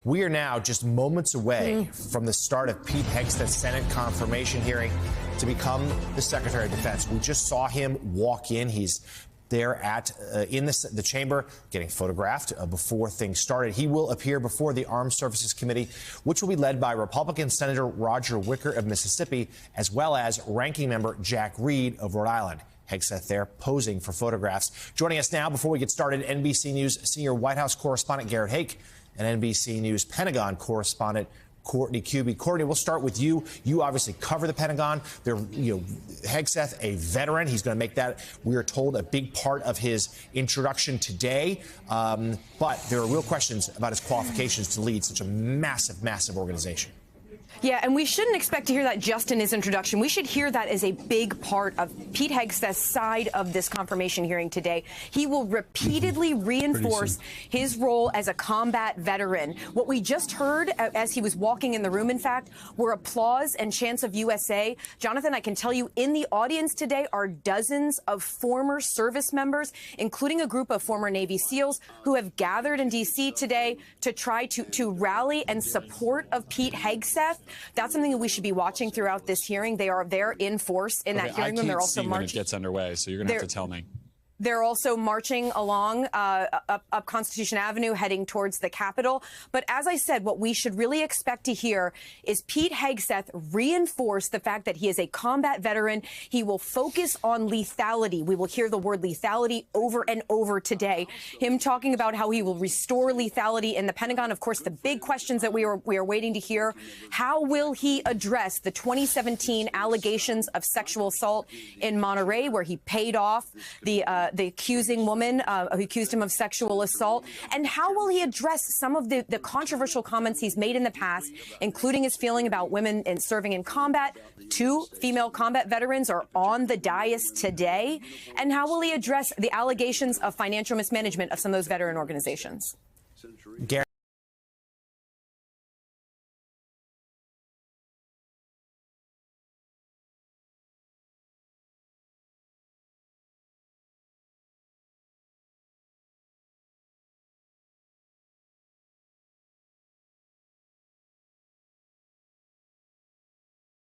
We are now just moments away from the start of Pete Hegseth's Senate confirmation hearing to become the Secretary of Defense. We just saw him walk in. He's there in the chamber getting photographed before things started. He will appear before the Armed Services Committee, which will be led by Republican Senator Roger Wicker of Mississippi, as well as Ranking Member Jack Reed of Rhode Island. Hegseth there posing for photographs. Joining us now before we get started, NBC News senior White House correspondent Garrett Haake and NBC News Pentagon correspondent Courtney Kube. Courtney, we'll start with you. You obviously cover the Pentagon. Hegseth, a veteran. He's going to make that, we are told, a big part of his introduction today. But there are real questions about his qualifications to lead such a massive, massive organization. Yeah, and we shouldn't expect to hear that just in his introduction. We should hear that as a big part of Pete Hegseth's side of this confirmation hearing today. He will repeatedly reinforce his role as a combat veteran. What we just heard as he was walking in the room, in fact, were applause and chants of USA. Jonathan, I can tell you in the audience today are dozens of former service members, including a group of former Navy SEALs who have gathered in D.C. today to try to rally and support of Pete Hegseth. That's something that we should be watching throughout this hearing. They are there in force in that hearing room. They're also marching. When it gets underway, so you're going to have to tell me. They're also marching along up Constitution Avenue, heading towards the Capitol. But as I said, what we should really expect to hear is Pete Hegseth reinforce the fact that he is a combat veteran. He will focus on lethality. We will hear the word lethality over and over today. Him talking about how he will restore lethality in the Pentagon. Of course, the big questions that we are waiting to hear. How will he address the 2017 allegations of sexual assault in Monterey, where he paid off the accusing woman who accused him of sexual assault? And how will he address some of the controversial comments he's made in the past, including his feeling about women and serving in combat? 2 female combat veterans are on the dais today. And how will he address the allegations of financial mismanagement of some of those veteran organizations? Gary